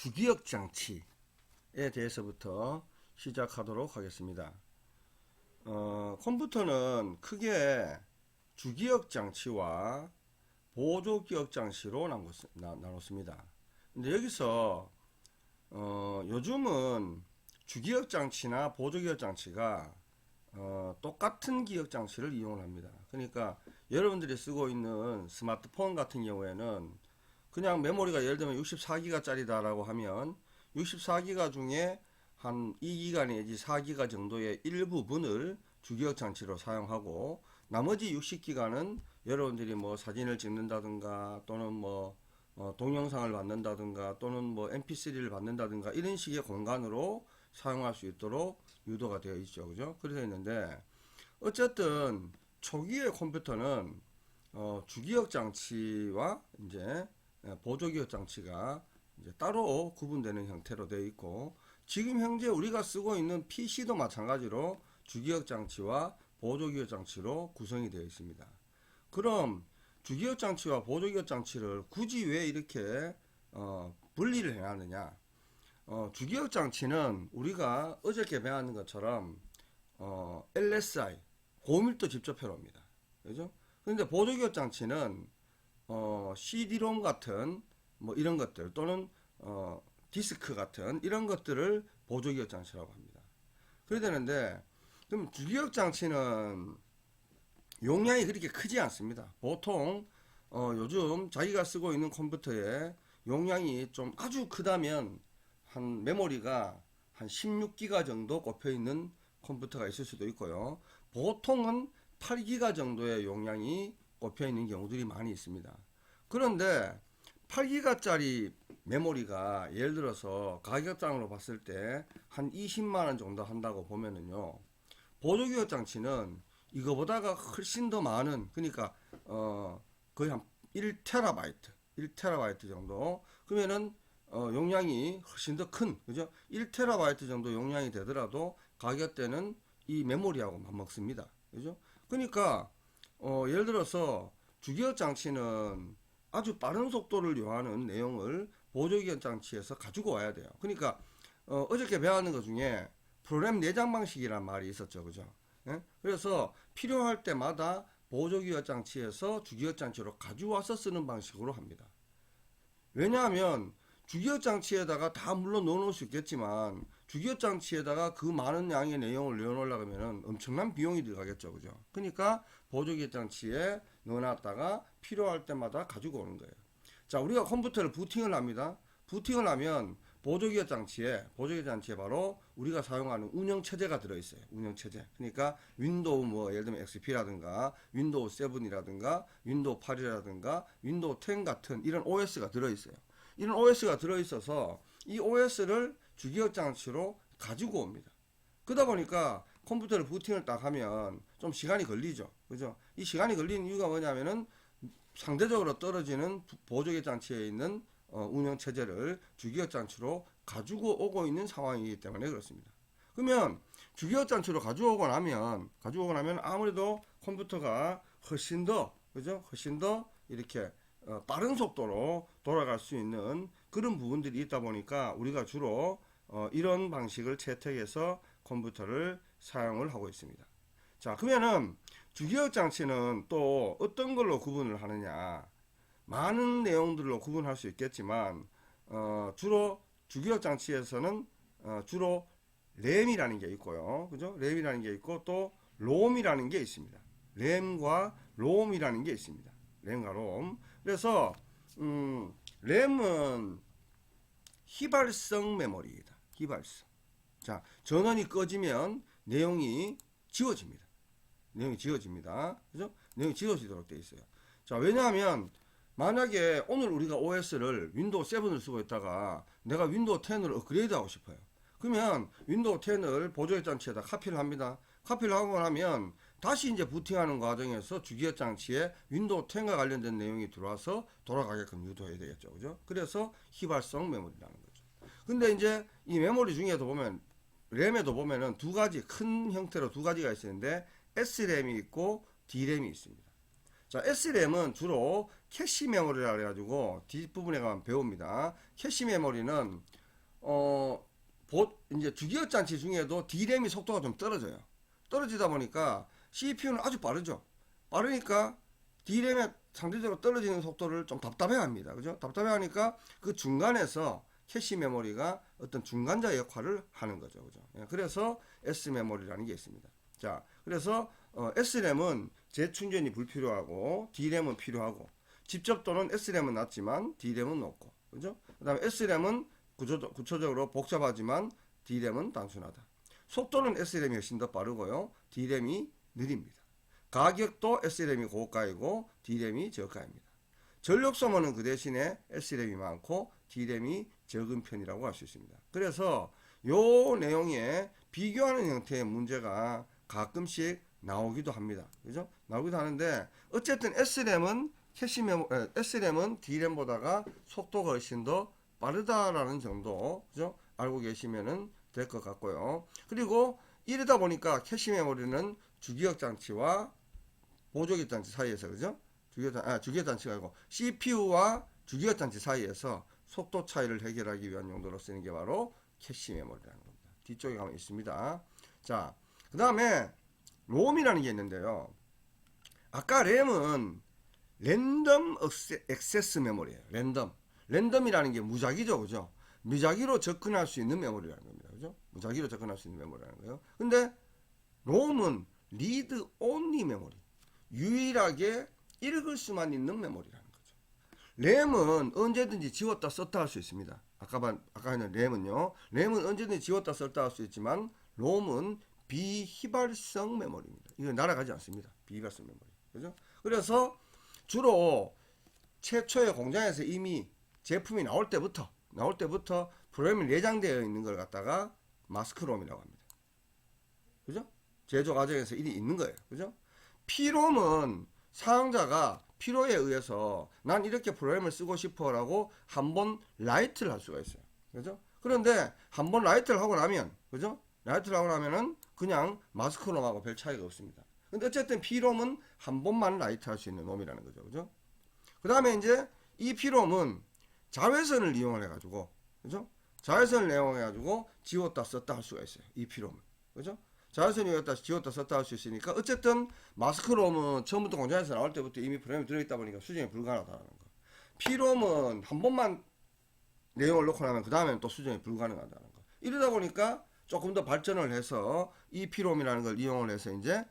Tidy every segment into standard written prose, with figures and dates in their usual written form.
주기억 장치에 대해서부터 시작하도록 하겠습니다. 컴퓨터는 크게 주기억 장치와 보조기억 장치로 나눴습니다. 근데 여기서 요즘은 주기억 장치나 보조기억 장치가 똑같은 기억 장치를 이용합니다. 그러니까 여러분들이 쓰고 있는 스마트폰 같은 경우에는 그냥 메모리가 예를 들면 64기가 짜리다라고 하면 64기가 중에 한 2기가 내지 4기가 정도의 일부분을 주기억 장치로 사용하고 나머지 60기가는 여러분들이 뭐 사진을 찍는다든가 또는 뭐 동영상을 받는다든가 또는 뭐 mp3를 받는다든가 이런 식의 공간으로 사용할 수 있도록 유도가 되어 있죠. 그죠? 그래서 있는데 어쨌든 초기의 컴퓨터는 주기억 장치와 이제 보조기억 장치가 이제 따로 구분되는 형태로 되어 있고 지금 현재 우리가 쓰고 있는 PC도 마찬가지로 주기억 장치와 보조기억 장치로 구성이 되어 있습니다. 그럼 주기억 장치와 보조기억 장치를 굳이 왜 이렇게 분리를 해야 하느냐? 주기억 장치는 우리가 어저께 배웠는 것처럼 LSI 고밀도 직접 회로입니다. 그죠? 그런데 보조기억 장치는 CD-ROM 같은 뭐 이런 것들 또는 디스크 같은 이런 것들을 보조기억 장치라고 합니다. 그래야 되는데 그럼 주기억 장치는 용량이 그렇게 크지 않습니다. 보통 요즘 자기가 쓰고 있는 컴퓨터에 용량이 좀 아주 크다면 한 메모리가 한 16기가 정도 꼽혀 있는 컴퓨터가 있을 수도 있고요. 보통은 8기가 정도의 용량이 꼽혀 있는 경우들이 많이 있습니다. 그런데 8기가짜리 메모리가 예를 들어서 가격장으로 봤을 때 한 20만원 정도 한다고 보면은요, 보조기억 장치는 이거보다가 훨씬 더 많은, 그러니까 거의 한 1TB 정도 그러면은 용량이 훨씬 더 큰, 그죠? 1TB 정도 용량이 되더라도 가격대는 이 메모리하고 맞먹습니다. 그죠? 그러니까 예를 들어서 주기억 장치는 아주 빠른 속도를 요하는 내용을 보조기억 장치에서 가지고 와야 돼요. 그러니까 어저께 배웠는 것 중에 프로그램 내장 방식이란 말이 있었죠. 그죠? 예? 그래서 필요할 때마다 보조기억 장치에서 주기억 장치로 가져와서 쓰는 방식으로 합니다. 왜냐하면 주기억 장치에다가 다 물론 넣어놓을 수 있겠지만 주기억 장치에다가 그 많은 양의 내용을 넣어놓으려고 하면 엄청난 비용이 들어가겠죠. 그죠? 그러니까 보조기억 장치에 넣어놨다가 필요할 때마다 가지고 오는 거예요. 자, 우리가 컴퓨터를 부팅을 합니다. 부팅을 하면 보조기억 장치에 바로 우리가 사용하는 운영체제가 들어있어요. 운영체제. 그러니까 윈도우 뭐 예를 들면 XP라든가 윈도우 7이라든가 윈도우 8이라든가 윈도우 10 같은 이런 OS가 들어있어요. 이런 OS가 들어있어서 이 OS를 주기억 장치로 가지고 옵니다. 그러다 보니까 컴퓨터를 부팅을 딱 하면 좀 시간이 걸리죠. 그죠? 이 시간이 걸리는 이유가 뭐냐면은 상대적으로 떨어지는 보조기억 장치에 있는 운영체제를 주기억 장치로 가지고 오고 있는 상황이기 때문에 그렇습니다. 그러면 주기억 장치로 가져오고 나면 아무래도 컴퓨터가 훨씬 더, 그죠? 훨씬 더 이렇게 빠른 속도로 돌아갈 수 있는 그런 부분들이 있다 보니까 우리가 주로 이런 방식을 채택해서 컴퓨터를 사용을 하고 있습니다. 자, 그러면은 주기억 장치는 또 어떤 걸로 구분을 하느냐? 많은 내용들로 구분할 수 있겠지만 주로 주기억 장치에서는 주로 램이라는 게 있고요. 그죠? 램이라는 게 있고 또 롬이라는 게 있습니다. 램과 롬이라는 게 있습니다. 램과 롬. 그래서 램은 휘발성 메모리이다. 휘발성. 자, 전원이 꺼지면 내용이 지워집니다. 그죠? 내용이 지워지도록 되어 있어요. 자, 왜냐하면 만약에 오늘 우리가 OS를 윈도우 7을 쓰고 있다가 내가 윈도우 10을 업그레이드 하고 싶어요. 그러면 윈도우 10을 보조기억 장치에다 카피를 합니다. 카피를 하고 나면 다시 이제 부팅하는 과정에서 주기억 장치에 윈도우 10과 관련된 내용이 들어와서 돌아가게끔 유도해야 되겠죠. 그죠? 그래서 휘발성 메모리라는 거죠. 근데 이제 이 메모리 중에도 보면 램에도 보면은 두 가지 큰 형태로 두 가지가 있었는데 SRAM이 있고 DRAM이 있습니다. 자, SRAM은 주로 캐시 메모리라 그래가지고 뒷부분에 가면 배웁니다. 캐시 메모리는 이제 주기억 장치 중에도 D램이 속도가 좀 떨어져요. 떨어지다 보니까 CPU는 아주 빠르죠. 빠르니까 D램의 상대적으로 떨어지는 속도를 좀 답답해합니다. 그죠? 답답해하니까 그 중간에서 캐시 메모리가 어떤 중간자 역할을 하는 거죠. 그죠? 예, 그래서 S 메모리라는 게 있습니다. 자, 그래서 SRAM은 재충전이 불필요하고 D램은 필요하고, 집접도는 SRAM은 낮지만 D램은 높고, 그죠? 그다음에 SRAM은 구조적으로 복잡하지만 D램은 단순하다. 속도는 SRAM이 훨씬 더 빠르고요. D램이 느립니다. 가격도 SRAM이 고가이고 D램이 저가입니다. 전력 소모는 그 대신에 SRAM이 많고 D램이 적은 편이라고 할 수 있습니다. 그래서 요 내용에 비교하는 형태의 문제가 가끔씩 나오기도 합니다. 그죠? 나오기도 하는데, 어쨌든 SRAM은 D램보다가 속도가 훨씬 더 빠르다라는 정도, 그죠? 알고 계시면은 될 것 같고요. 그리고 이러다 보니까 캐시 메모리는 주기억 장치와 보조기억 장치 사이에서, 그죠? 주기억 장치가 아니고 CPU와 주기억 장치 사이에서 속도 차이를 해결하기 위한 용도로 쓰는 게 바로 캐시 메모리라는 겁니다. 뒤쪽에 가면 있습니다. 자, 그 다음에 롬이라는 게 있는데요. 아까 램은 랜덤 액세스 메모리예요. 랜덤이라는 게 무작위죠, 그죠? 무작위로 접근할 수 있는 메모리라는 겁니다, 그죠? 무작위로 접근할 수 있는 메모리라는 거예요. 근데 롬은 리드 온리 메모리, 유일하게 읽을 수만 있는 메모리라는 거죠. 램은 언제든지 지웠다 썼다 할 수 있습니다. 아까 했는 램은 언제든지 지웠다 썼다 할 수 있지만 롬은 비휘발성 메모리입니다. 이건 날아가지 않습니다. 비휘발성 메모리, 그죠? 그래서 주로 최초의 공장에서 이미 제품이 나올 때부터 프로그램이 내장되어 있는 걸 갖다가 마스크롬이라고 합니다. 그죠? 제조 과정에서 일이 있는 거예요. 그죠? P롬은 사용자가 필요에 의해서 난 이렇게 프로그램을 쓰고 싶어라고 한번 라이트를 할 수가 있어요. 그죠? 그런데 한번 라이트를 하고 나면, 그죠? 라이트를 하고 나면은 그냥 마스크롬하고 별 차이가 없습니다. 근데 어쨌든 P롬은 한 번만 라이트 할 수 있는 롬이라는 거죠. 그죠? 그 다음에 이제 이 P롬은 자외선을 이용해가지고, 그죠? 자외선을 이용해가지고 지웠다 썼다 할 수가 있어요. 이 P롬은. 그죠? 자외선을 지웠다 썼다 할 수 있으니까, 어쨌든 마스크롬은 처음부터 공장에서 나올 때부터 이미 프로그램이 들어있다 보니까 수정이 불가능하다는 거. P롬은 한 번만 내용을 넣고 나면 그 다음에는 또 수정이 불가능하다는 거. 이러다 보니까 조금 더 발전을 해서 이 P롬이라는 걸 이용을 해서 이제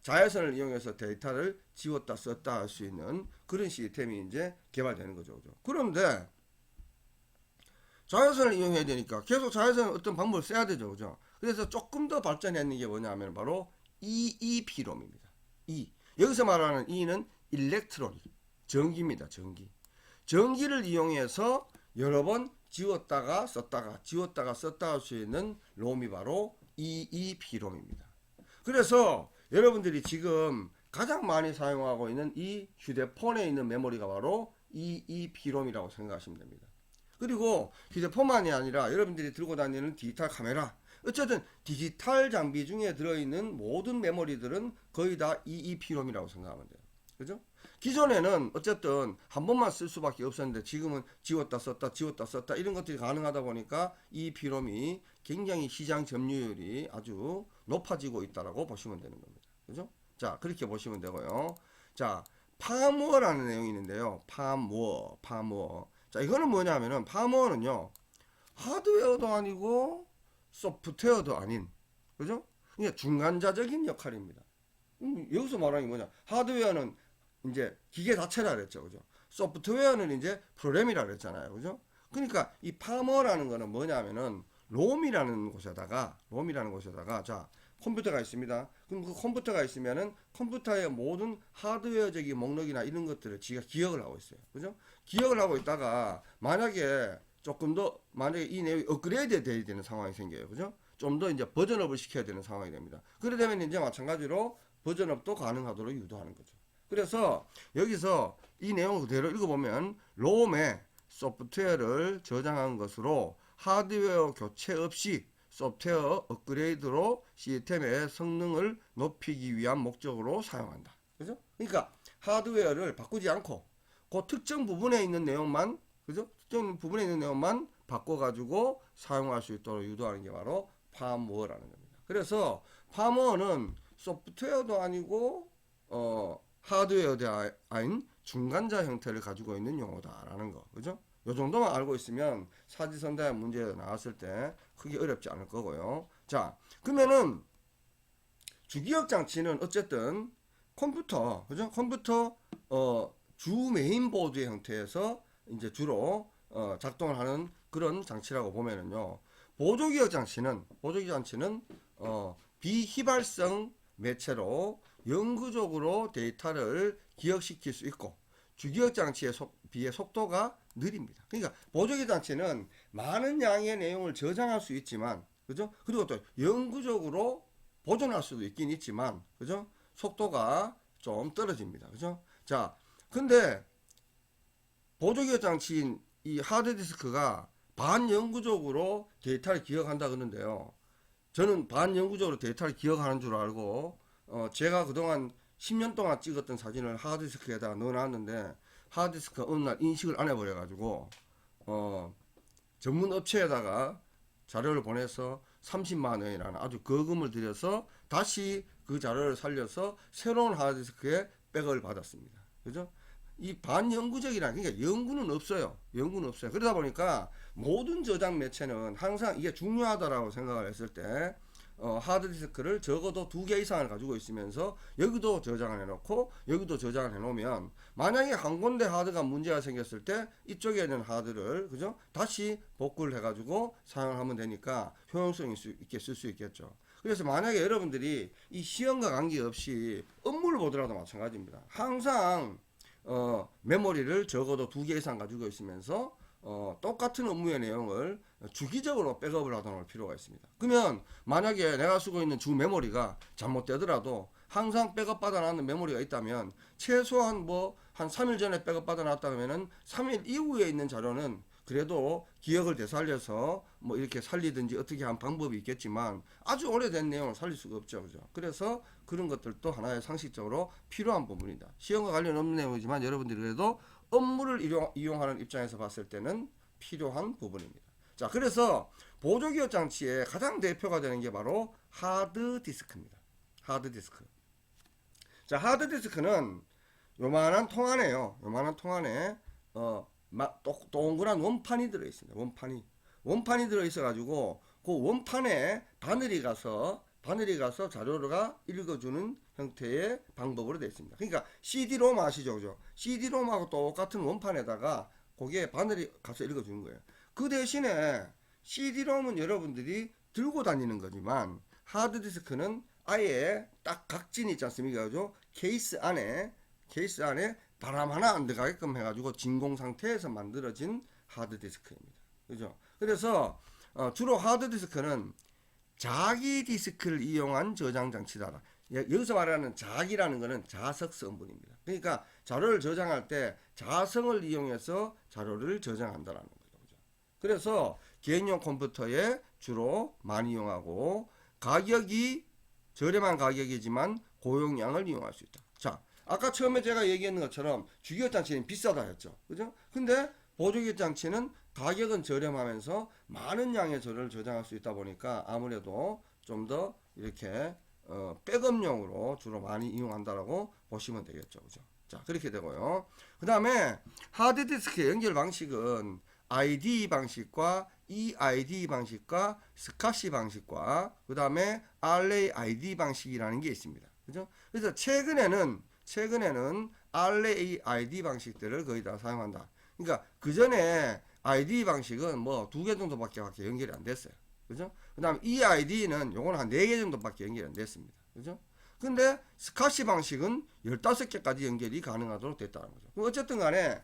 자외선을 이용해서 데이터를 지웠다 썼다 할 수 있는 그런 시스템이 이제 개발되는 거죠. 그죠? 그런데 자외선을 이용해야 되니까 계속 자외선 어떤 방법을 써야 되죠. 그죠? 그래서 조금 더 발전했는 게 뭐냐면 바로 EEP롬입니다. 여기서 말하는 E는 일렉트로닉, 전기입니다. 전기를 이용해서 여러 번 지웠다가 썼다 할 수 있는 롬이 바로 EEP롬입니다. 그래서 여러분들이 지금 가장 많이 사용하고 있는 이 휴대폰에 있는 메모리가 바로 EEP롬이라고 생각하시면 됩니다. 그리고 휴대폰만이 아니라 여러분들이 들고 다니는 디지털 카메라, 어쨌든 디지털 장비 중에 들어있는 모든 메모리들은 거의 다 EEP롬이라고 생각하면 돼요. 그죠? 기존에는 어쨌든 한 번만 쓸 수밖에 없었는데 지금은 지웠다 썼다 이런 것들이 가능하다 보니까 EEP롬이 굉장히 시장 점유율이 아주 높아지고 있다라고 보시면 되는 겁니다. 그죠? 자, 그렇게 보시면 되고요. 자, 팜워라는 내용이 있는데요. 팜워. 자, 이거는 뭐냐면은 팜워는요, 하드웨어도 아니고 소프트웨어도 아닌, 그죠? 이게 중간자적인 역할입니다. 여기서 말하는 게 뭐냐? 하드웨어는 이제 기계 자체라 그랬죠. 그죠? 소프트웨어는 이제 프로그램이라 그랬잖아요. 그죠? 그러니까 이 팜워라는 거는 뭐냐면은 롬이라는 곳에다가 자, 컴퓨터가 있습니다. 그럼 그 컴퓨터가 있으면은 컴퓨터의 모든 하드웨어적인 목록이나 이런 것들을 지가 기억을 하고 있어요. 그죠? 기억을 하고 있다가 만약에 이 내용이 업그레이드 돼야 되는 상황이 생겨요. 그죠? 좀 더 이제 버전업을 시켜야 되는 상황이 됩니다. 그러게 되면 이제 마찬가지로 버전업도 가능하도록 유도하는 거죠. 그래서 여기서 이 내용을 그대로 읽어보면 롬에 소프트웨어를 저장한 것으로 하드웨어 교체 없이 소프트웨어 업그레이드로 시스템의 성능을 높이기 위한 목적으로 사용한다. 그죠? 그러니까 하드웨어를 바꾸지 않고 그 특정 부분에 있는 내용만, 그죠? 특정 부분에 있는 내용만 바꿔가지고 사용할 수 있도록 유도하는 게 바로 팜워라는 겁니다. 그래서 팜워는 소프트웨어도 아니고 하드웨어도 아닌 중간자 형태를 가지고 있는 용어다라는 거, 그죠? 요 정도만 알고 있으면 사지선다의 문제 나왔을 때 크게 어렵지 않을 거고요. 자, 그러면은 주기억 장치는 어쨌든 컴퓨터, 그죠? 컴퓨터 주 메인보드의 형태에서 이제 주로 작동을 하는 그런 장치라고 보면은요. 보조기억 장치는 비휘발성 매체로 영구적으로 데이터를 기억시킬 수 있고 주기억 장치에 비해 속도가 느립니다. 그러니까 보조기억 장치는 많은 양의 내용을 저장할 수 있지만, 그죠? 그리고 또 영구적으로 보존할 수도 있긴 있지만, 그죠? 속도가 좀 떨어집니다. 그죠? 자, 근데 보조기억 장치인 이 하드디스크가 반영구적으로 데이터를 기억한다 그러는데요. 저는 반영구적으로 데이터를 기억하는 줄 알고 제가 그동안 10년 동안 찍었던 사진을 하드디스크에다 넣어놨는데 하드디스크가 어느 날 인식을 안 해버려가지고 전문 업체에다가 자료를 보내서 30만 원이라는 아주 거금을 들여서 다시 그 자료를 살려서 새로운 하드디스크에 백업을 받았습니다. 그죠? 이 반영구적이라는, 그러니까 영구는 없어요. 영구는 없어요. 그러다 보니까 모든 저장 매체는 항상 이게 중요하다라고 생각을 했을 때 하드디스크를 적어도 2개 이상을 가지고 있으면서 여기도 저장을 해놓고 여기도 저장을 해놓으면 만약에 한 군데 하드가 문제가 생겼을 때 이쪽에 있는 하드를, 그죠? 다시 복구를 해가지고 사용을 하면 되니까 효용성 있게 쓸 수 있겠죠. 그래서 만약에 여러분들이 이 시험과 관계없이 업무를 보더라도 마찬가지입니다. 항상 메모리를 적어도 2개 이상 가지고 있으면서 똑같은 업무의 내용을 주기적으로 백업을 하도록 필요가 있습니다. 그러면 만약에 내가 쓰고 있는 주 메모리가 잘못되더라도 항상 백업 받아놨는 메모리가 있다면 최소한 한 3일 전에 백업 받아놨다면은 3일 이후에 있는 자료는 그래도 기억을 되살려서 이렇게 살리든지 어떻게 한 방법이 있겠지만 아주 오래된 내용을 살릴 수가 없죠. 그죠? 그래서 그런 것들도 하나의 상식적으로 필요한 부분이다. 시험과 관련 없는 내용이지만 여러분들이 그래도 업무를 이용하는 입장에서 봤을 때는 필요한 부분입니다. 자, 그래서 보조기억 장치의 가장 대표가 되는 게 바로 하드디스크입니다. 하드디스크. 자, 하드디스크는 요만한 통 안에요. 요만한 통 안에 동그란 원판이 들어있습니다. 원판이 들어있어가지고 그 원판에 바늘이 가서 자료가 읽어주는 형태의 방법으로 되어 있습니다. 그러니까 CD-ROM 아시죠? 그죠? CD-ROM하고 똑같은 원판에다가 거기에 바늘이 가서 읽어주는 거예요. 그 대신에 CD-ROM은 여러분들이 들고 다니는 거지만 하드디스크는 아예 딱 각진이 있지 않습니까? 그죠? 케이스 안에 바람 하나 안 들어가게끔 해가지고 진공 상태에서 만들어진 하드디스크입니다. 그죠? 그래서 주로 하드디스크는 자기 디스크를 이용한 저장 장치다. 여기서 말하는 자기라는 것은 자석 성분입니다. 그러니까 자료를 저장할 때 자성을 이용해서 자료를 저장한다는 거죠. 그죠? 그래서 개인용 컴퓨터에 주로 많이 이용하고 가격이 저렴한 가격이지만 고용량을 이용할 수 있다. 자, 아까 처음에 제가 얘기했는 것처럼 주기억 장치는 비싸다 했죠. 그죠? 근데 보조기억 장치는 가격은 저렴하면서 많은 양의 자료를 저장할 수 있다 보니까 아무래도 좀 더 이렇게 백업용으로 주로 많이 이용한다라고 보시면 되겠죠. 그죠? 자, 그렇게 되고요. 그 다음에 하드디스크의 연결 방식은 ID 방식과 EID 방식과 스카시 방식과 그 다음에 RAID 방식이라는 게 있습니다. 그죠? 그래서 최근에는 RAID 방식들을 거의 다 사용한다. 그러니까 그 전에 ID 방식은 2개 정도밖에 연결이 안 됐어요. 그죠? 그 다음 EID는 요거는 한 4개 정도밖에 연결이 안 됐습니다. 그죠? 근데 스카시 방식은 15개까지 연결이 가능하도록 됐다는 거죠. 그럼 어쨌든 간에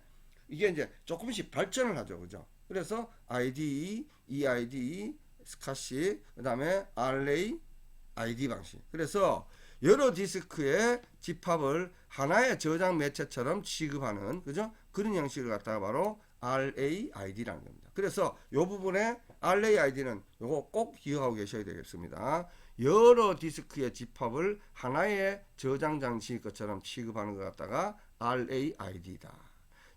이게 이제 조금씩 발전을 하죠. 그죠? 그래서 IDE, EID, 스카시, 그 다음에 RAID 방식. 그래서 여러 디스크의 집합을 하나의 저장 매체처럼 취급하는, 그죠? 그런 형식을 갖다가 바로 RAID라는 겁니다. 그래서 이 부분에 RAID는 요거 꼭 기억하고 계셔야 되겠습니다. 여러 디스크의 집합을 하나의 저장 장치일 것처럼 취급하는 것 갖다가 RAID다.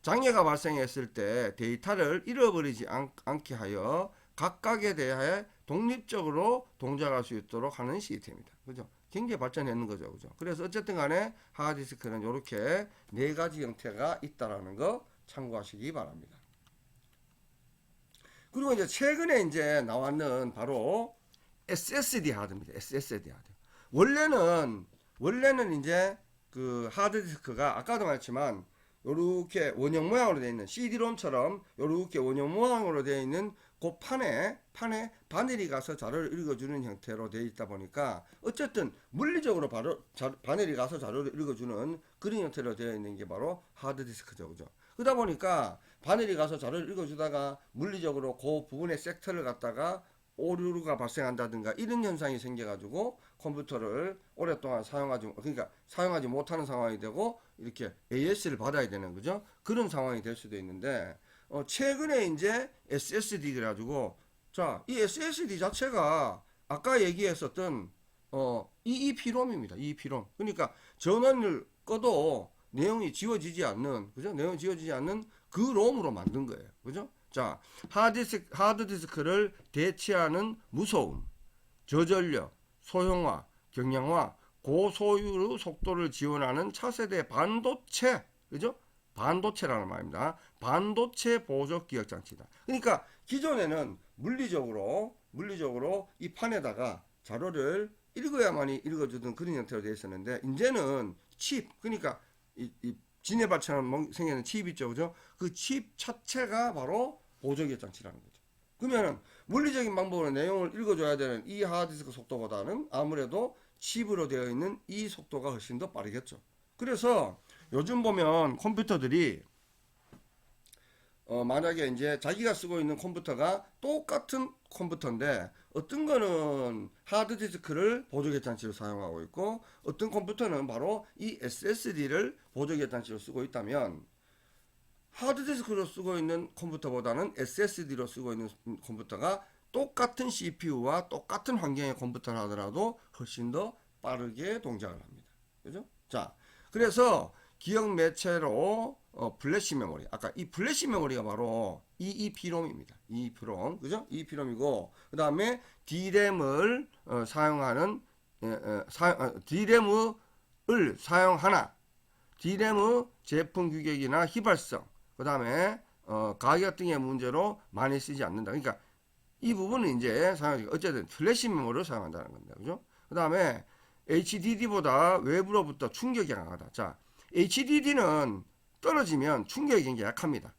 장애가 발생했을 때 데이터를 잃어버리지 않게 하여 각각에 대해 독립적으로 동작할 수 있도록 하는 시스템입니다. 그죠? 굉장히 발전했는 거죠. 그죠? 그래서 어쨌든 간에 하드디스크는 이렇게 네 가지 형태가 있다라는 거 참고하시기 바랍니다. 그리고 이제 최근에 이제 나왔는 바로 SSD 하드입니다. SSD 하드. 원래는 이제 그 하드디스크가 아까도 말했지만 요렇게 원형 모양으로 되어 있는 CD롬처럼 요렇게 원형 모양으로 되어 있는 그 판에 바늘이 가서 자료를 읽어주는 형태로 되어 있다 보니까 어쨌든 물리적으로 바늘이 가서 자료를 읽어주는 그런 형태로 되어 있는 게 바로 하드디스크죠. 그죠? 그러다 보니까 바늘이 가서 자료를 읽어주다가 물리적으로 그 부분의 섹터를 갖다가 오류가 발생한다든가 이런 현상이 생겨가지고 컴퓨터를 오랫동안 사용하지 못하는 상황이 되고 이렇게 AS를 받아야 되는 거죠. 그런 상황이 될 수도 있는데 최근에 이제 SSD 그래가지고 자, 이 SSD 자체가 아까 얘기했었던 EEPROM입니다. EEPROM. 그러니까 전원을 꺼도 내용이 지워지지 않는 그죠? 내용이 지워지지 않는 그 롬으로 만든 거예요. 그죠? 자, 하드디스크를 대체하는 무소음, 저전력, 소형화, 경량화, 고소율 속도를 지원하는 차세대 반도체, 그죠? 반도체라는 말입니다. 반도체 보조 기억 장치다. 그러니까 기존에는 물리적으로 이 판에다가 자료를 읽어야만이 읽어주던 그런 형태로 되어 있었는데 이제는 칩, 그러니까 이 지네발처럼 생기는 칩 있죠, 그죠? 그 칩 자체가 바로 보조기억 장치라는 거죠. 그러면 물리적인 방법으로 내용을 읽어줘야 되는 이 하드디스크 속도보다는 아무래도 칩으로 되어 있는 이 속도가 훨씬 더 빠르겠죠. 그래서 요즘 보면 컴퓨터들이 만약에 이제 자기가 쓰고 있는 컴퓨터가 똑같은 컴퓨터인데 어떤 거는 하드디스크를 보조기억 장치로 사용하고 있고 어떤 컴퓨터는 바로 이 SSD를 보조기억 장치로 쓰고 있다면 하드디스크로 쓰고 있는 컴퓨터보다는 SSD로 쓰고 있는 컴퓨터가 똑같은 CPU와 똑같은 환경의 컴퓨터를 하더라도 훨씬 더 빠르게 동작을 합니다. 그죠? 자, 그래서 기억 매체로 플래시 메모리. 아까 이 플래시 메모리가 바로 EEPROM입니다. EEPROM. 그죠? EEPROM이고, 그 다음에 D램을 사용하는, D램을 사용하나, D램의 제품 규격이나 휘발성, 그 다음에 가격 등의 문제로 많이 쓰지 않는다. 그러니까 이 부분은 이제 어쨌든 플래시 메모리를 사용한다는 겁니다. 그죠? 그 다음에 HDD보다 외부로부터 충격이 강하다. 자, HDD는 떨어지면 충격이 굉장히 약합니다.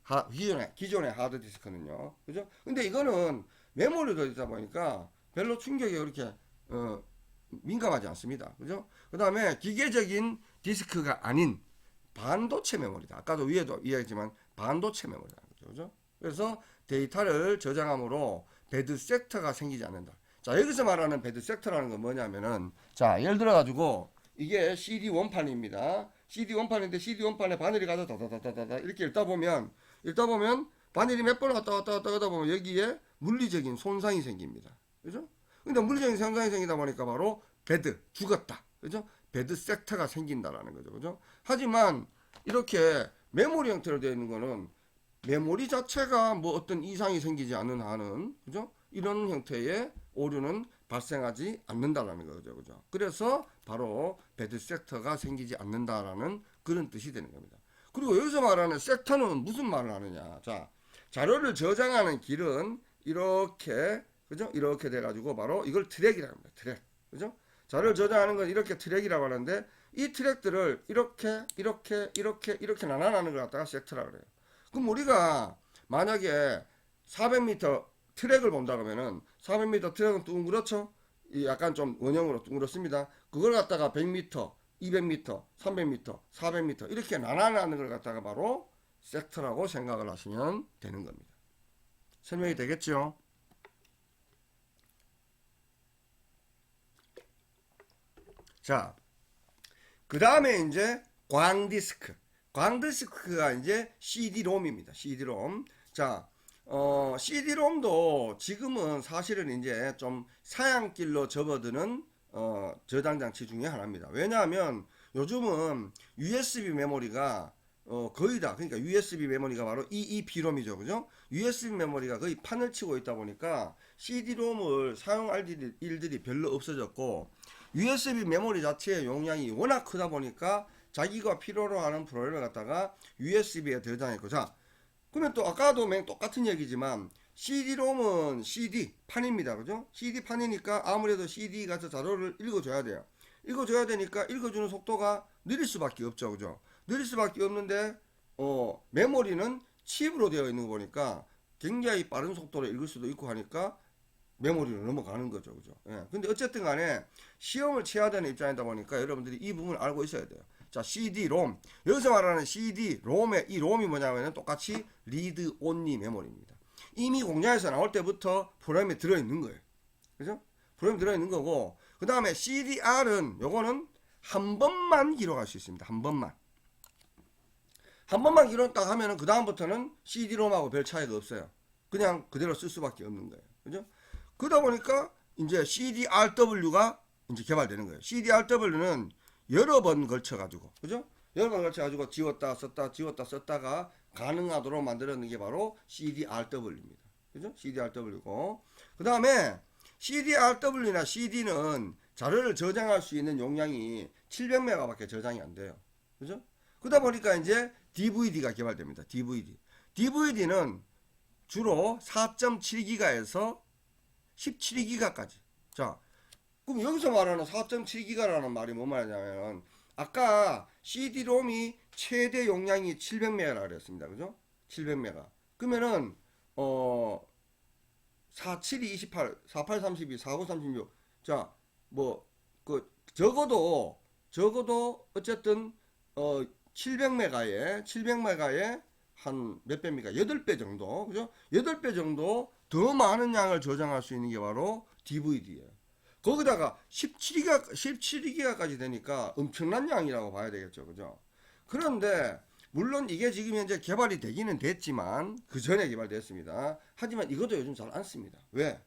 기존의 하드디스크는요. 그죠? 근데 이거는 메모리도 있다 보니까 별로 충격이 그렇게 민감하지 않습니다. 그죠? 그 다음에 기계적인 디스크가 아닌 반도체 메모리다. 아까도 위에도 이야기했지만 반도체 메모리라는 거죠. 그죠? 그래서 데이터를 저장함으로 배드 섹터가 생기지 않는다. 자, 여기서 말하는 배드 섹터라는 건 뭐냐면은 자, 예를 들어 가지고 이게 CD 원판입니다. CD 원판인데 CD 원판에 바늘이 가서 다다다다다 이렇게 읽다 보면 바늘이 몇 번 왔다 하다 보면 여기에 물리적인 손상이 생깁니다. 그죠? 근데 물리적인 손상이 생기다 보니까 바로 배드 죽었다. 그죠? 배드 섹터가 생긴다라는 거죠. 그죠? 하지만 이렇게 메모리 형태로 되어 있는 거는 메모리 자체가 뭐 어떤 이상이 생기지 않는 한은 그죠? 이런 형태의 오류는 발생하지 않는다라는 거죠. 그죠? 그래서 바로 배드 섹터가 생기지 않는다라는 그런 뜻이 되는 겁니다. 그리고 여기서 말하는 섹터는 무슨 말을 하느냐? 자, 자료를 저장하는 길은 이렇게 그죠? 이렇게 돼 가지고 바로 이걸 트랙이라고 합니다. 트랙. 그죠? 자료를 저장하는 건 이렇게 트랙이라고 하는데 이 트랙들을 이렇게 나눠나는 걸 갖다가 섹터라고 그래요. 그럼 우리가 만약에 400m 트랙을 본다 그러면은 400m 트랙은 둥그렇죠? 약간 좀 원형으로 둥그렇습니다. 그걸 갖다가 100m, 200m, 300m, 400m 이렇게 나눠나는 걸 갖다가 바로 섹터라고 생각을 하시면 되는 겁니다. 설명이 되겠죠? 자, 그 다음에 이제 광디스크가 이제 CD-ROM입니다. CD-ROM. 자, CD-ROM도 지금은 사실은 이제 좀 사양길로 접어드는 저장 장치 중에 하나입니다. 왜냐하면 요즘은 USB 메모리가 거의 다, 그러니까 USB 메모리가 바로 EEP롬이죠. 그죠? USB 메모리가 거의 판을 치고 있다 보니까 CD롬을 사용할 일들이 별로 없어졌고, USB 메모리 자체의 용량이 워낙 크다 보니까 자기가 필요로 하는 프로그램을 갖다가 USB에 저장했고, 자, 그러면 또 아까도 똑같은 얘기지만 CD롬은 CD 판입니다. 그죠? CD 판이니까 아무래도 CD 가서 자료를 읽어줘야 돼요. 읽어줘야 되니까 읽어주는 속도가 느릴 수밖에 없죠. 그죠? 느릴 수밖에 없는데 메모리는 칩으로 되어 있는 거 보니까 굉장히 빠른 속도로 읽을 수도 있고 하니까 메모리로 넘어가는 거죠. 그죠? 예. 근데 어쨌든 간에 시험을 쳐야 되는 입장이다 보니까 여러분들이 이 부분을 알고 있어야 돼요. 자, CD-ROM. 여기서 말하는 CD-ROM의 이 롬이 뭐냐면 똑같이 리드 온리 메모리입니다. 이미 공장에서 나올 때부터 프로그램이 들어있는 거예요. 그죠? 프로그램이 들어있는 거고, 그 다음에 CDR은 요거는 한 번만 기록할 수 있습니다. 한 번만. 한 번만 기록딱 하면은 그 다음부터는 CD-ROM하고 별 차이가 없어요. 그냥 그대로 쓸 수밖에 없는 거예요. 그죠? 그러다 보니까 이제 CDRW가 이제 개발되는 거예요. CDRW는 여러 번 걸쳐가지고, 그죠? 여러 번 걸쳐가지고 지웠다 썼다 지웠다 썼다가 가능하도록 만들어낸 게 바로 CDRW입니다. 그죠? CDRW고. 그 다음에 CDRW나 CD는 자료를 저장할 수 있는 용량이 700메가 밖에 저장이 안 돼요. 그죠? 그러다 보니까 이제 DVD가 개발됩니다. DVD. DVD는 주로 4.7기가에서 17기가까지. 자, 그럼 여기서 말하는 4.7기가라는 말이 뭐 말이냐면 아까 CD-ROM이 최대 용량이 700메가라 그랬습니다. 그죠? 700메가. 그러면은 47이 28, 48 32, 49 36. 자, 뭐 그 적어도 어쨌든 700메가에 한 몇 배입니까? 8배 정도. 그죠? 8배 정도 더 많은 양을 저장할 수 있는 게 바로 DVD예요. 거기다가 17기가까지 되니까 엄청난 양이라고 봐야 되겠죠. 그죠? 그런데 물론 이게 지금 현재 개발이 되기는 됐지만 그 전에 개발됐습니다. 하지만 이것도 요즘 잘 안 씁니다. 왜?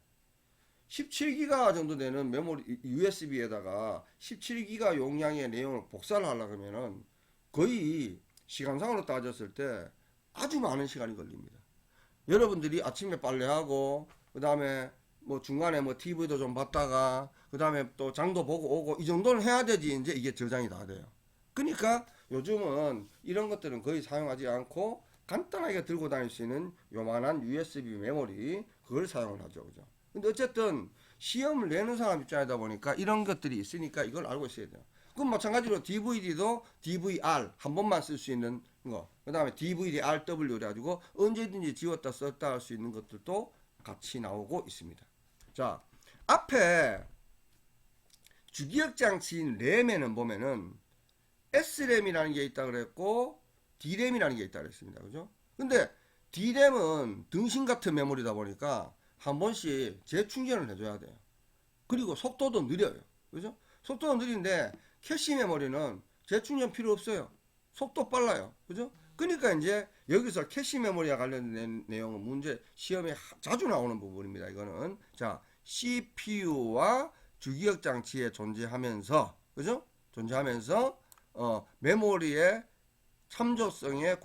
17기가 정도 되는 메모리 USB에다가 17기가 용량의 내용을 복사를 하려고 하면은 거의 시간상으로 따졌을 때 아주 많은 시간이 걸립니다. 여러분들이 아침에 빨래하고 그 다음에 뭐 중간에 뭐 TV도 좀 봤다가 그 다음에 또 장도 보고 오고 이 정도는 해야 되지 이제 이게 저장이 다 돼요. 그러니까 요즘은 이런 것들은 거의 사용하지 않고 간단하게 들고 다닐 수 있는 요만한 USB 메모리 그걸 사용을 하죠. 그죠? 근데 어쨌든 시험을 내는 사람 입장이다 보니까 이런 것들이 있으니까 이걸 알고 있어야 돼요. 그럼 마찬가지로 DVD도 DVR 한 번만 쓸 수 있는 거, 그 다음에 DVD-RW 그래가지고 언제든지 지웠다 썼다 할 수 있는 것들도 같이 나오고 있습니다. 자, 앞에 주기억 장치인 램에는 보면은 SRAM이라는 게 있다 그랬고 DRAM이라는 게 있다 그랬습니다. 그죠? 근데 DRAM은 등신 같은 메모리다 보니까 한 번씩 재충전을 해줘야 돼요. 그리고 속도도 느려요. 그죠? 속도는 느린데 캐시 메모리는 재충전 필요 없어요. 속도 빨라요. 그죠? 그러니까 이제 여기서 캐시 메모리와 관련된 내용은 문제 시험에 자주 나오는 부분입니다. 이거는 자 CPU와 주기억 장치에 존재하면서 그죠? 존재하면서 메모리의 참조성에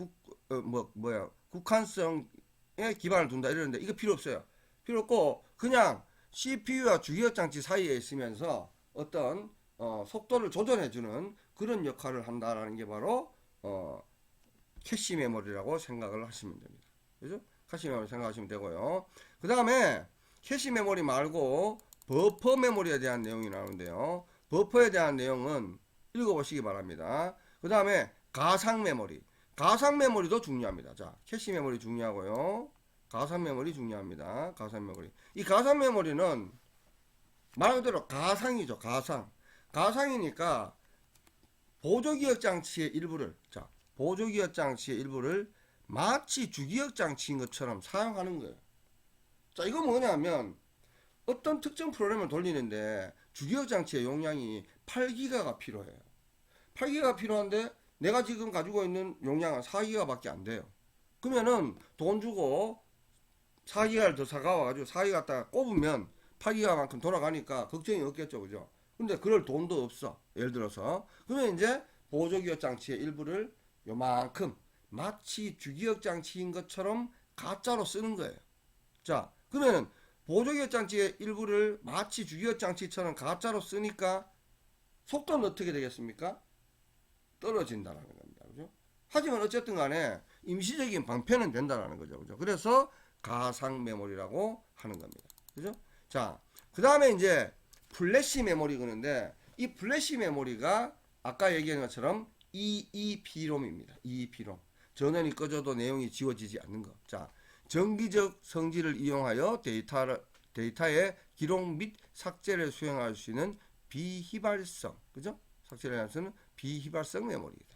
국한성에 기반을 둔다 이러는데 이거 필요 없어요. 필요 없고 그냥 CPU와 주기억 장치 사이에 있으면서 어떤 속도를 조절해주는 그런 역할을 한다라는 게 바로 캐시 메모리라고 생각을 하시면 됩니다. 그죠? 캐시 메모리 생각하시면 되고요. 그 다음에 캐시 메모리 말고 버퍼 메모리에 대한 내용이 나오는데요. 버퍼에 대한 내용은 읽어보시기 바랍니다. 그 다음에 가상 메모리. 가상 메모리도 중요합니다. 자, 캐시 메모리 중요하고요. 가상 메모리 중요합니다. 가상 메모리. 이 가상 메모리는 말 그대로 가상이죠. 가상. 가상이니까 보조기억 장치의 일부를 보조기억 장치의 일부를 마치 주기억 장치인 것처럼 사용하는 거예요. 자, 이거 뭐냐면 어떤 특정 프로그램을 돌리는데 주기억 장치의 용량이 8기가가 필요해요. 8기가가 필요한데 내가 지금 가지고 있는 용량은 4기가밖에 안 돼요. 그러면은 돈 주고 4기가를 더 사가와가지고 4기가 갖다가 꼽으면 8기가만큼 돌아가니까 걱정이 없겠죠. 그죠? 근데 그럴 돈도 없어. 예를 들어서. 그러면 이제 보조기억 장치의 일부를 요만큼 마치 주기억 장치인 것처럼 가짜로 쓰는 거예요. 자, 그러면은 보조기억 장치의 일부를 마치 주기억 장치처럼 가짜로 쓰니까 속도는 어떻게 되겠습니까? 떨어진다라는 겁니다. 그죠? 하지만 어쨌든 간에 임시적인 방편은 된다라는 거죠. 그죠? 그래서 가상 메모리라고 하는 겁니다. 그죠? 자, 그 다음에 이제 플래시 메모리 그런데 이 플래시 메모리가 아까 얘기한 것처럼 EEPROM입니다. EEPROM. 전원이 꺼져도 내용이 지워지지 않는 것. 자, 정기적 성질을 이용하여 데이터의 기록 및 삭제를 수행할 수 있는 비휘발성, 그죠? 삭제를 할 수 있는 비휘발성 메모리이다.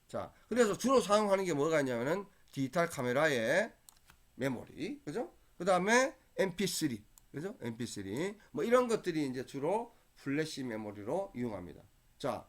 자, 그래서 주로 사용하는 게 뭐가 있냐면은 디지털 카메라의 메모리, 그죠? 그 다음에 MP3, 그죠? MP3 뭐 이런 것들이 이제 주로 플래시 메모리로 이용합니다. 자,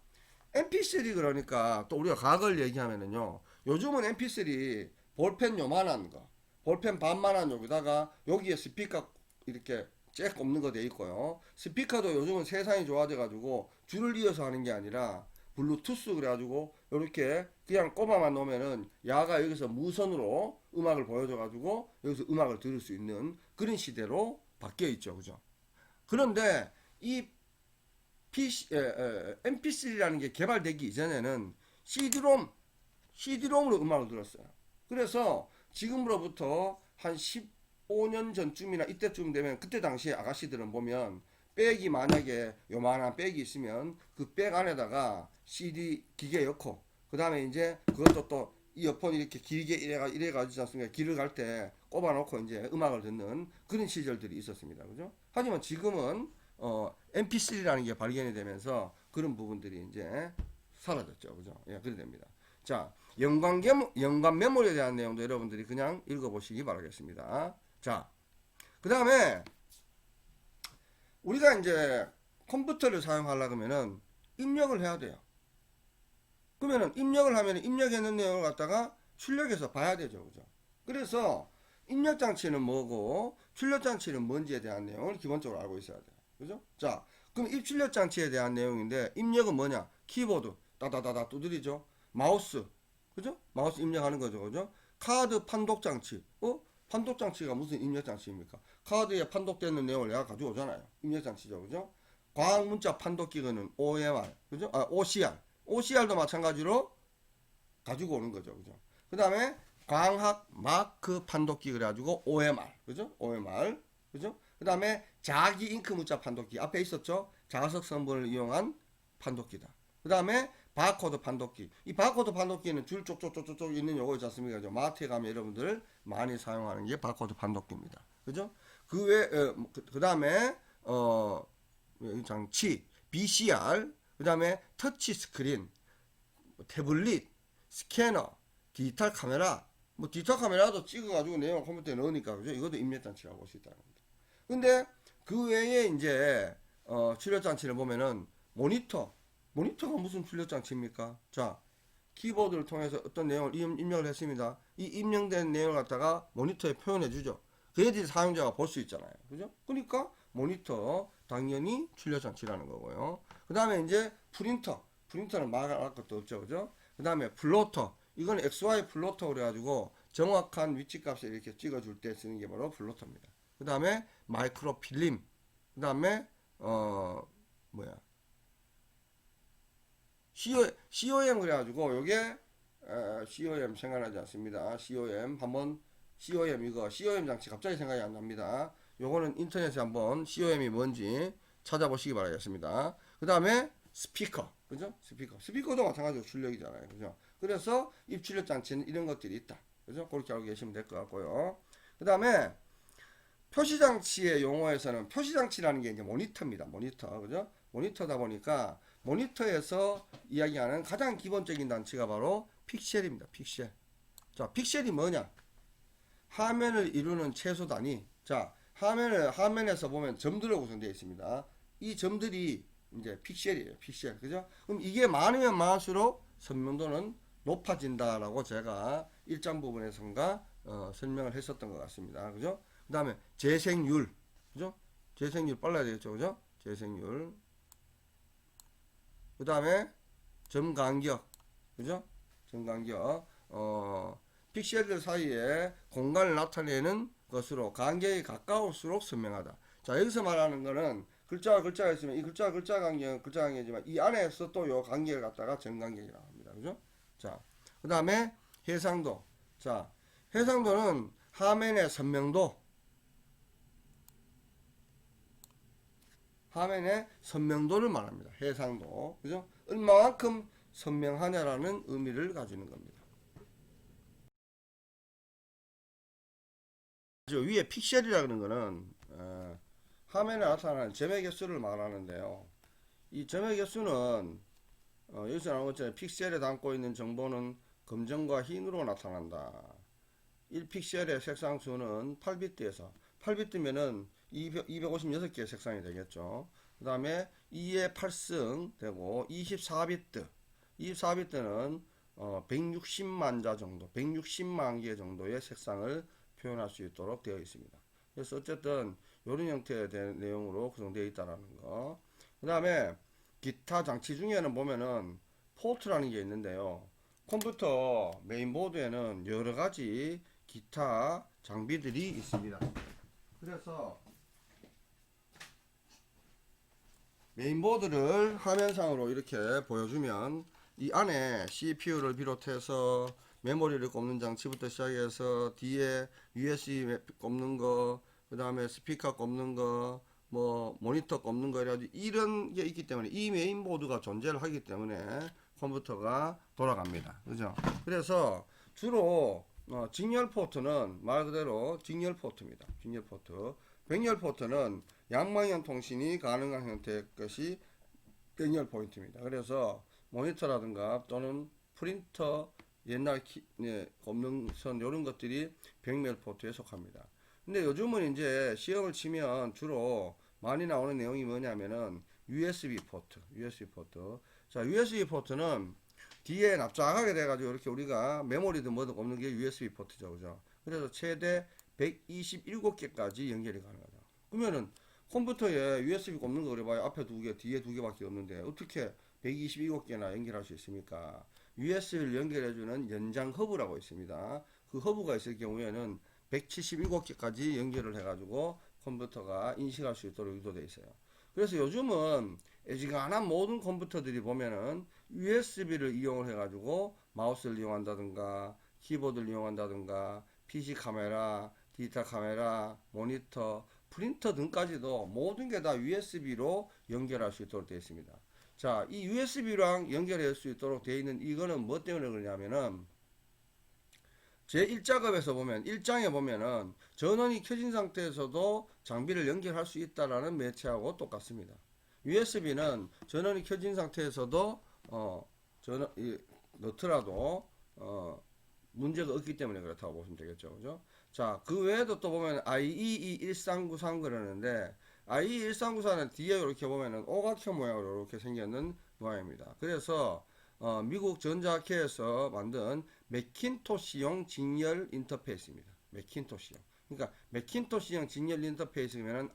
MP3 그러니까 또 우리가 과거를 얘기하면은요, 요즘은 MP3 볼펜 요만한 거, 볼펜 반만한 여기다가 여기에 스피커 이렇게 잭 꼽는 거 돼 있고요. 스피커도 요즘은 세상이 좋아져 가지고 줄을 이어서 하는 게 아니라 블루투스 그래가지고 이렇게 그냥 꼽아만 놓으면은 야가 여기서 무선으로 음악을 보여줘 가지고 여기서 음악을 들을 수 있는 그런 시대로 바뀌어 있죠, 그죠? 그런데 이 MP3라는 게 개발되기 이전에는 CD롬으로 음악을 들었어요. 그래서 지금으로부터 한 15년 전쯤이나 이때쯤 되면 그때 당시에 아가씨들은 보면 백이 만약에 요만한 백이 있으면 그 백 안에다가 CD 기계 넣고 그 다음에 이제 그것도 또 이어폰 이렇게 길게 이래가지고 않습니까? 길을 갈 때 꼽아놓고 이제 음악을 듣는 그런 시절들이 있었습니다. 그죠? 하지만 지금은 MP3라는 게 발견이 되면서 그런 부분들이 이제 사라졌죠. 그죠? 예, 그래 됩니다. 자, 연관 메모리에 대한 내용도 여러분들이 그냥 읽어보시기 바라겠습니다. 자, 그 다음에 우리가 이제 컴퓨터를 사용하려고 하면은 입력을 해야 돼요. 그러면은 입력을 하면 입력했는 내용을 갖다가 출력해서 봐야 되죠. 그죠? 그래서 입력 장치는 뭐고 출력 장치는 뭔지에 대한 내용을 기본적으로 알고 있어야 돼요. 그죠? 자, 그럼 입출력 장치에 대한 내용인데 입력은 뭐냐? 키보드 따다다다 두드리죠. 마우스. 그죠? 마우스 입력하는 거죠. 그죠? 카드 판독 장치. 판독 장치가 무슨 입력 장치입니까? 카드에 판독되는 내용을 내가 가지고 오잖아요. 입력 장치죠. 그죠? 과학 문자 판독 기관은 OMR. 그죠? OCR. OCR도 마찬가지로 가지고 오는 거죠. 그죠? 그다음에 광학 마크 판독기 그래가지고 OMR. 그죠? OMR. 그죠? 그다음에 자기 잉크 문자 판독기 앞에 있었죠? 자석 성분을 이용한 판독기다. 그다음에 바코드 판독기. 이 바코드 판독기는 줄 쪽쪽쪽쪽 있는 요거 있지 않습니까? 마트에 가면 여러분들 많이 사용하는 게 바코드 판독기입니다. 그죠? 그 외, 그 다음에, 장치, BCR, 그 다음에 터치 스크린, 태블릿, 스캐너, 디지털 카메라, 뭐 디지털 카메라도 찍어가지고 내용 컴퓨터에 넣으니까, 그죠? 이것도 입력 장치라고 볼 수 있다는 겁니다. 근데 그 외에 이제, 출력 장치를 보면은 모니터가 무슨 출력 장치입니까? 자, 키보드를 통해서 어떤 내용을 입력을 했습니다. 이 입력된 내용을 갖다가 모니터에 표현해 주죠. 그래야지 사용자가 볼 수 있잖아요. 그죠? 그러니까 모니터 당연히 출력 장치라는 거고요. 그 다음에 이제 프린터는 말할 것도 없죠. 그죠? 그 다음에 플로터. 이건 XY 플로터 그래가지고 정확한 위치 값을 이렇게 찍어줄 때 쓰는 게 바로 플로터입니다. 그 다음에 마이크로필름. 그 다음에 COM 그래가지고 요게 COM 생각나지 않습니다. COM 한번 COM 장치 갑자기 생각이 안 납니다. 요거는 인터넷에 한번 COM이 뭔지 찾아보시기 바라겠습니다. 그 다음에 스피커, 그죠? 스피커도 마찬가지로 출력이잖아요, 그죠? 그래서 입출력 장치는 이런 것들이 있다, 그죠? 그렇게 알고 계시면 될 것 같고요. 그 다음에 표시장치의 용어에서는 표시장치라는 게 이제 모니터입니다. 모니터, 그죠? 모니터다 보니까 모니터에서 이야기하는 가장 기본적인 단치가 바로 픽셀입니다. 픽셀. 자, 픽셀이 뭐냐? 화면을 이루는 최소 단위. 자, 화면에서 보면 점들로 구성되어 있습니다. 이 점들이 이제 픽셀이에요. 픽셀. 그죠? 그럼 이게 많으면 많을수록 선명도는 높아진다라고 제가 일장 부분에선가 설명을 했었던 것 같습니다. 그죠? 그 다음에 재생률. 그죠? 재생률 빨라야 되겠죠. 그죠? 재생률. 그 다음에 점 간격. 그죠? 정간격. 픽셀들 사이에 공간을 나타내는 것으로 간격이 가까울수록 선명하다. 자, 여기서 말하는 거는 글자가 있으면 이 글자 간격은 글자 간격이지만 이 안에서 또 요 간격을 갖다가 정간격이라고 합니다. 그죠? 자, 그 다음에 해상도. 자, 해상도는 화면의 선명도를 말합니다. 해상도. 그죠? 얼마만큼 선명하냐라는 의미를 가지는 겁니다. 위에 픽셀이라는 거는 화면에 나타나는 점의 개수를 말하는데요. 이 점의 개수는 여기서 나온 것처럼 픽셀에 담고 있는 정보는 검정과 흰으로 나타난다. 1픽셀의 색상수는 8비트에서 8비트면은 256개의 색상이 되겠죠. 그 다음에 2의 8승 되고 24비트는 160만 자 정도, 160만 개 정도의 색상을 표현할 수 있도록 되어 있습니다. 그래서 어쨌든 이런 형태의 내용으로 구성되어 있다는 거. 그 다음에 기타 장치 중에는 보면은 포트라는 게 있는데요. 컴퓨터 메인보드에는 여러 가지 기타 장비들이 있습니다. 그래서 메인보드를 화면상으로 이렇게 보여주면 이 안에 CPU를 비롯해서 메모리를 꼽는 장치부터 시작해서 뒤에 USB 꼽는 거, 그 다음에 스피커 꼽는 거, 뭐 모니터 꼽는 거 이런 게 있기 때문에 이 메인보드가 존재를 하기 때문에 컴퓨터가 돌아갑니다. 그죠? 그래서 주로 직렬 포트는 말 그대로 직렬 포트입니다. 직렬 포트. 백렬 포트는 양방향 통신이 가능한 형태의 것이 백렬 포인트입니다. 그래서 모니터라든가 또는 프린터 옛날 검능선 이런 것들이 백렬 포트에 속합니다. 근데 요즘은 이제 시험을 치면 주로 많이 나오는 내용이 뭐냐면은 USB 포트. 자, USB 포트는 뒤에 납작하게 돼가지고 이렇게 우리가 메모리든 뭐든 없는 게 USB 포트죠. 그죠? 그래서 최대 127개까지 연결이 가능하다. 그러면은 컴퓨터에 USB 꼽는 거 그래봐요. 앞에 2개, 뒤에 2개밖에 없는데 어떻게 127개나 연결할 수 있습니까? USB를 연결해주는 연장 허브라고 있습니다. 그 허브가 있을 경우에는 177개까지 연결을 해가지고 컴퓨터가 인식할 수 있도록 유도되어 있어요. 그래서 요즘은 애지간한 모든 컴퓨터들이 보면은 USB를 이용을 해가지고 마우스를 이용한다든가 키보드를 이용한다든가 PC 카메라, 디지털 카메라, 모니터, 프린터 등까지도 모든 게 다 USB로 연결할 수 있도록 되어 있습니다. 자, 이 USB랑 연결할 수 있도록 되어 있는 이거는 뭐 때문에 그러냐면은 제1작업에서 보면 1장에 보면은 전원이 켜진 상태에서도 장비를 연결할 수 있다라는 매체하고 똑같습니다. USB는 전원이 켜진 상태에서도 넣더라도 문제가 없기 때문에 그렇다고 보시면 되겠죠. 그죠? 자, 그 외에도 또 보면 IEE 1393 그러는데 IEE 1394는 뒤에 이렇게 보면은 오각형 모양으로 이렇게 생겼는 모양입니다. 그래서 미국 전자학회에서 만든 맥킨토시용 직렬 인터페이스입니다. 맥킨토시용. 그러니까 맥킨토시용 직렬 인터페이스면은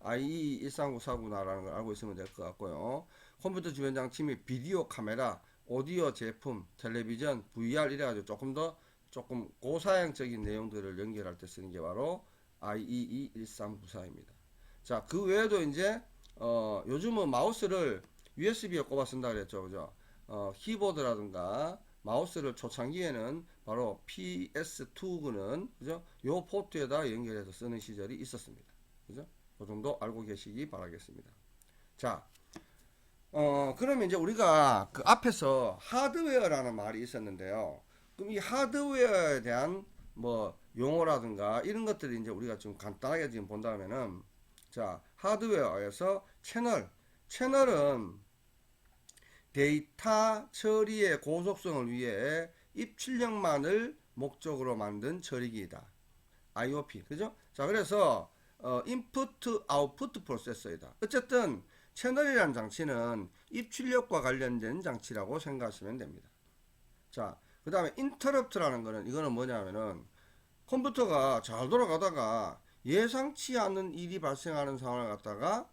IEE 1394구나라는 걸 알고 있으면 될 것 같고요. 컴퓨터 주변 장치 및 비디오 카메라, 오디오 제품, 텔레비전, VR 이래가지고 조금 고사양적인 내용들을 연결할 때 쓰는 게 바로 IEE 1394입니다. 자, 그 외에도 이제 요즘은 마우스를 USB에 꼽아 쓴다 그랬죠. 그죠? 키보드라든가 마우스를 초창기에는 바로 PS2는 그죠? 요 포트에다 연결해서 쓰는 시절이 있었습니다. 그죠? 그 정도 알고 계시기 바라겠습니다. 자, 그러면 이제 우리가 그 앞에서 하드웨어라는 말이 있었는데요. 그럼 이 하드웨어에 대한 뭐 용어라든가 이런 것들이 이제 우리가 좀 간단하게 지금 본다면은 자, 하드웨어에서 채널은 데이터 처리의 고속성을 위해 입출력만을 목적으로 만든 처리기이다. IOP. 그죠? 자, 그래서 인푸트 아웃푸트 프로세서이다. 어쨌든 채널이라는 장치는 입출력과 관련된 장치라고 생각하시면 됩니다. 자, 그 다음에 인터럽트라는 거는 이거는 뭐냐면은 컴퓨터가 잘 돌아가다가 예상치 않은 일이 발생하는 상황을 갖다가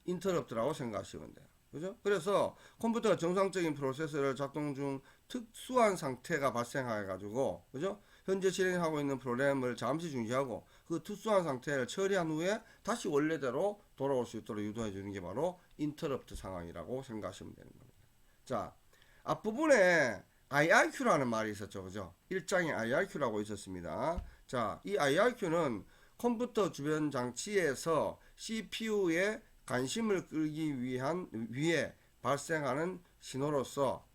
인터럽트라고 생각하시면 돼요. 그죠? 그래서 컴퓨터가 정상적인 프로세스를 작동 중 특수한 상태가 발생해 가지고, 그죠? 현재 실행하고 있는 프로그램을 잠시 중지하고 그 특수한 상태를 처리한 후에 다시 원래대로 돌아올 수 있도록 유도해 주는 게 바로 인터럽트 상황이라고 생각하시면 되는 겁니다. 자, 앞부분에 IRQ라는 말이 있었죠. 그죠? 일장에 IRQ라고 있었습니다. 자, 이 IRQ는 컴퓨터 주변 장치에서 CPU의 관심을 끌기 위해 발생하는 신호로서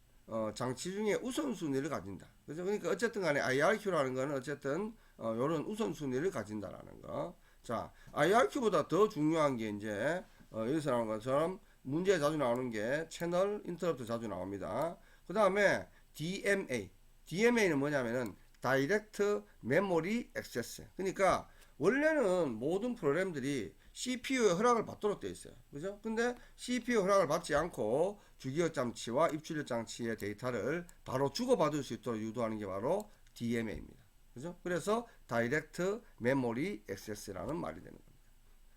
장치 중에 우선순위를 가진다. 그죠? 그러니까 어쨌든 간에 IRQ라는 거는 어쨌든 이런 우선순위를 가진다라는 거. 자, IRQ보다 더 중요한 게 이제 여기서 나오는 것처럼 문제에 자주 나오는 게 채널 인터럽트 자주 나옵니다. 그 다음에 DMA. DMA는 뭐냐면은 Direct Memory Access. 그러니까 원래는 모든 프로그램들이 CPU의 허락을 받도록 되어 있어요. 그죠? 근데 CPU 허락을 받지 않고 주기억 장치와 입출력 장치의 데이터를 바로 주고받을 수 있도록 유도하는 게 바로 DMA입니다. 그죠? 그래서 Direct Memory Access라는 말이 되는 겁니다.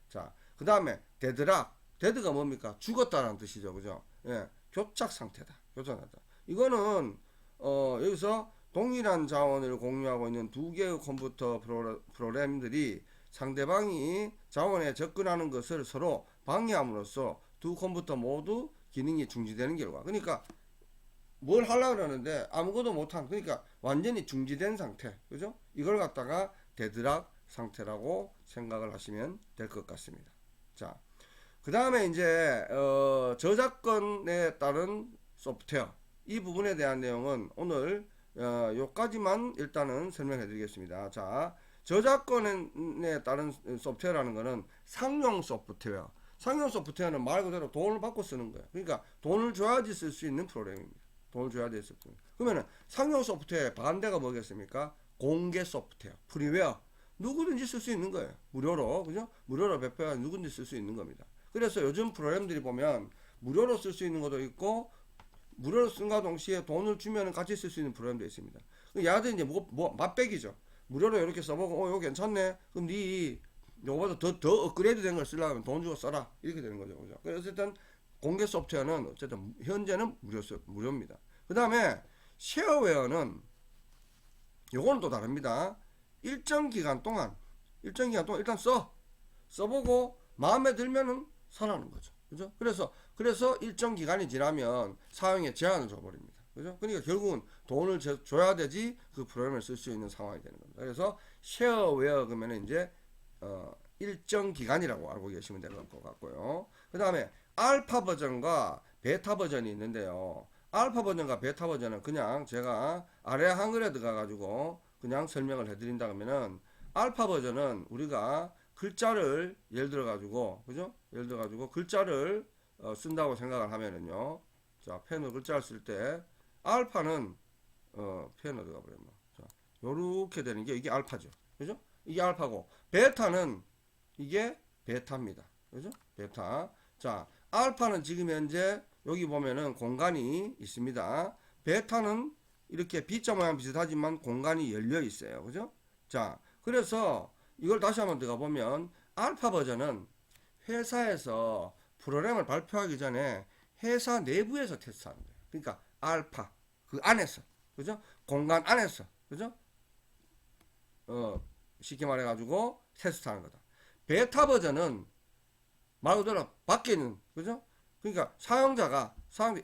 자, 그 다음에 데드락. 데드가 뭡니까? 죽었다라는 뜻이죠. 그죠? 예, 교착 상태다. 교착 상태. 이거는 여기서 동일한 자원을 공유하고 있는 두 개의 컴퓨터 프로그램들이 상대방이 자원에 접근하는 것을 서로 방해함으로써 두 컴퓨터 모두 기능이 중지되는 결과. 그러니까 뭘 하려고 그러는데 아무것도 못한, 그러니까 완전히 중지된 상태. 그죠? 이걸 갖다가 데드락 상태라고 생각을 하시면 될 것 같습니다. 자, 그 다음에 이제 저작권에 따른 소프트웨어, 이 부분에 대한 내용은 오늘 요까지만 일단은 설명해 드리겠습니다. 자, 저작권에 따른 소프트웨어라는 거는 상용 소프트웨어. 상용 소프트웨어는 말 그대로 돈을 받고 쓰는 거예요. 그러니까 돈을 줘야지 쓸 수 있는 프로그램입니다. 돈을 줘야지 쓸 수 있는. 그러면은 상용 소프트웨어의 반대가 뭐겠습니까? 공개 소프트웨어, 프리웨어. 누구든지 쓸 수 있는 거예요. 무료로, 그죠? 무료로 배포해 누구든지 쓸 수 있는 겁니다. 그래서 요즘 프로그램들이 보면 무료로 쓸 수 있는 것도 있고 무료로 쓴과 동시에 돈을 주면 같이 쓸 수 있는 프로그램도 있습니다. 얘들 이제 맛배기죠. 무료로 이렇게 써보고 이거 괜찮네. 그럼 네 요거보다 더 업그레이드 된 걸 쓰려면 돈 주고 써라. 이렇게 되는 거죠. 그죠? 그래서 어쨌든 공개 소프트웨어는 어쨌든 현재는 무료입니다. 그 다음에 쉐어웨어는 요거는 또 다릅니다. 일정 기간 동안 일단 써보고 마음에 들면은 사라는 거죠. 그죠? 그래서 일정 기간이 지나면 사용에 제한을 줘버립니다. 그죠? 그러니까 결국은 돈을 줘야 되지 그 프로그램을 쓸 수 있는 상황이 되는 겁니다. 그래서 쉐어웨어 그러면 이제 일정 기간이라고 알고 계시면 될 것 같고요. 그 다음에 알파 버전과 베타 버전이 있는데요. 알파 버전과 베타 버전은 그냥 제가 아래 한글에 들어가 가지고 그냥 설명을 해드린다 그러면은 알파 버전은 우리가 글자를 예를 들어 가지고, 그죠? 예를 들어 가지고 글자를 쓴다고 생각을 하면은요. 자, 펜으로 글자를 쓸 때 알파는 펜으로 들어가 버렸나. 자, 요렇게 되는 게 이게 알파죠. 그죠? 이게 알파고 베타는 이게 베타입니다. 그죠? 베타. 자, 알파는 지금 현재 여기 보면은 공간이 있습니다. 베타는 이렇게 B자 모양 비슷하지만 공간이 열려 있어요. 그죠? 자, 그래서 이걸 다시 한번 들어가 보면 알파 버전은 회사에서 프로그램을 발표하기 전에 회사 내부에서 테스트하는 거예요. 그러니까 알파 그 안에서, 그죠? 공간 안에서, 그죠? 쉽게 말해 가지고 테스트하는 거다. 베타 버전은 말 그대로 밖에 있는, 그죠? 그러니까 사용자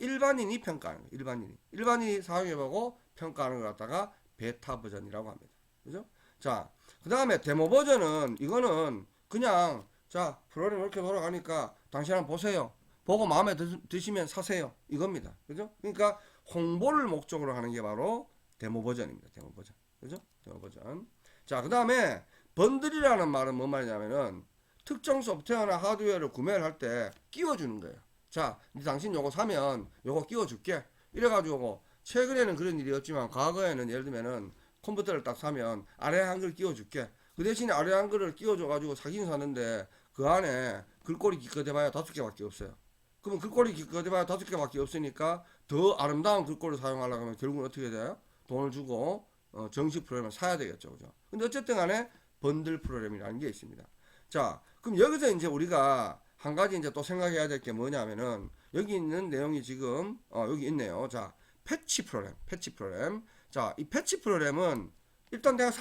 일반인이 평가하는 거예요. 일반인이 사용해보고 평가하는 걸 갖다가 베타 버전이라고 합니다. 그죠? 자, 그 다음에 데모 버전은 이거는 그냥 자, 프로그램 이렇게 돌아가니까 당신 한번 보세요. 보고 마음에 드시면 사세요. 이겁니다. 그죠? 그러니까 홍보를 목적으로 하는 게 바로 데모 버전입니다. 데모 버전. 그죠? 데모 버전. 자, 그 다음에 번들이라는 말은 뭔 말이냐면은 특정 소프트웨어나 하드웨어를 구매를 할 때 끼워주는 거예요. 자, 당신 요거 사면 요거 끼워줄게. 이래가지고 최근에는 그런 일이 없지만 과거에는 예를 들면은 컴퓨터를 딱 사면 아래 한글 끼워줄게. 그 대신에 아래 한글을 끼워줘가지고 사긴 사는데 그 안에 글꼴이 기껏해봐야 5개밖에 없어요. 그러면 글꼴이 기껏해봐야 5개밖에 없으니까 더 아름다운 글꼴을 사용하려고 하면 결국은 어떻게 돼요? 돈을 주고 정식 프로그램을 사야 되겠죠. 그죠? 근데 어쨌든 간에 번들 프로그램이라는 게 있습니다. 자, 그럼 여기서 이제 우리가 한 가지 이제 또 생각해야 될 게 뭐냐면은 여기 있는 내용이 지금 여기 있네요. 자, 패치 프로그램. 자, 이 패치 프로그램은 일단 내가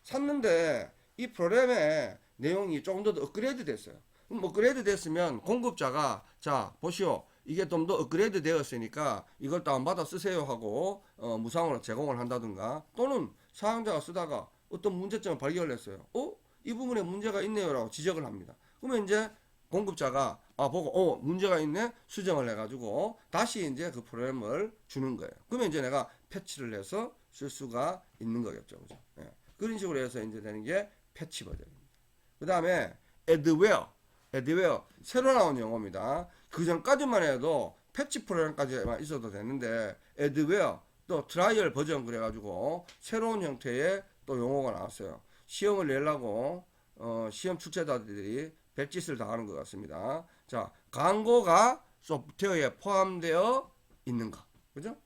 샀는데 이 프로그램의 내용이 조금 더 업그레이드 됐어요. 그럼 업그레이드 됐으면 공급자가 자, 보시오. 이게 좀 더 업그레이드 되었으니까 이걸 다운받아 쓰세요 하고 무상으로 제공을 한다든가, 또는 사용자가 쓰다가 어떤 문제점을 발견했어요. 이 부분에 문제가 있네요라고 지적을 합니다. 그러면 이제 공급자가 보고 문제가 있네 수정을 해가지고 다시 이제 그 프로그램을 주는 거예요. 그러면 이제 내가 패치를 해서 쓸 수가 있는 거겠죠, 그죠? 예. 그런 식으로 해서 이제 되는 게 패치 버전입니다. 그 다음에 adware 새로 나온 용어입니다. 그 전까지만 해도 패치 프로그램까지만 있어도 되는데 adware 또 트라이얼 버전 그래가지고 새로운 형태의 또 용어가 나왔어요. 시험을 내려고 시험 출제자들이 별짓을 다 하는 것 같습니다. 자, 광고가 소프트웨어에 포함되어 있는가, 그죠?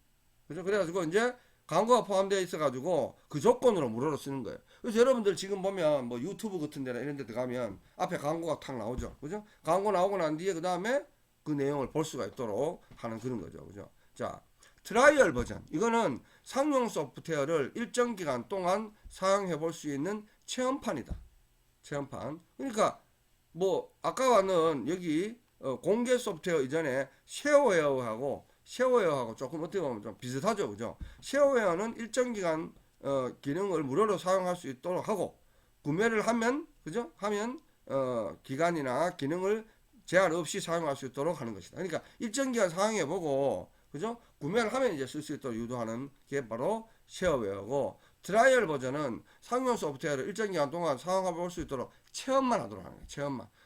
그래가지고 이제 광고가 포함되어 있어가지고 그 조건으로 무료로 쓰는 거예요. 그래서 여러분들 지금 보면 뭐 유튜브 같은 데나 이런 데 들어가면 앞에 광고가 탁 나오죠, 그죠? 광고 나오고 난 뒤에 그 다음에 그 내용을 볼 수가 있도록 하는 그런 거죠, 그죠? 자, 트라이얼 버전, 이거는 상용 소프트웨어를 일정 기간 동안 사용해 볼 수 있는 체험판이다. 체험판. 그러니까 뭐 아까와는 여기 공개 소프트웨어 이전에 쉐어웨어하고 조금 어떻게 보면 좀 비슷하죠, 그죠? 쉐어웨어는 일정 기간 기능을 무료로 사용할 수 있도록 하고, 구매를 하면, 그죠? 하면 기간이나 기능을 제한 없이 사용할 수 있도록 하는 것이다. 그러니까 일정 기간 사용해 보고, 그죠? 구매를 하면 이제 쓸 수 있도록 유도하는 게 바로 쉐어웨어고, 트라이얼 버전은 상용 소프트웨어를 일정 기간 동안 사용해 볼 수 있도록 체험만 하도록 하는 거예요.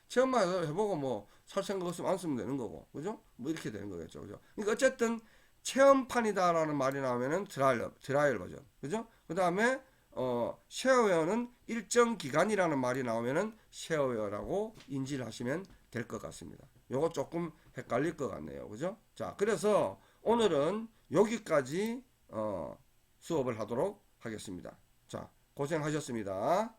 체험만 해보고 뭐 살 생각 없으면 안 쓰면 되는 거고, 그죠? 뭐 이렇게 되는 거겠죠, 그죠? 그러니까 어쨌든 체험판이다라는 말이 나오면은 트라이얼 버전, 그죠? 그 다음에 쉐어웨어는 일정 기간이라는 말이 나오면은 쉐어웨어라고 인지를 하시면 될 것 같습니다. 요거 조금 헷갈릴 것 같네요, 그죠? 자, 그래서 오늘은 여기까지 수업을 하도록 하겠습니다. 자, 고생하셨습니다.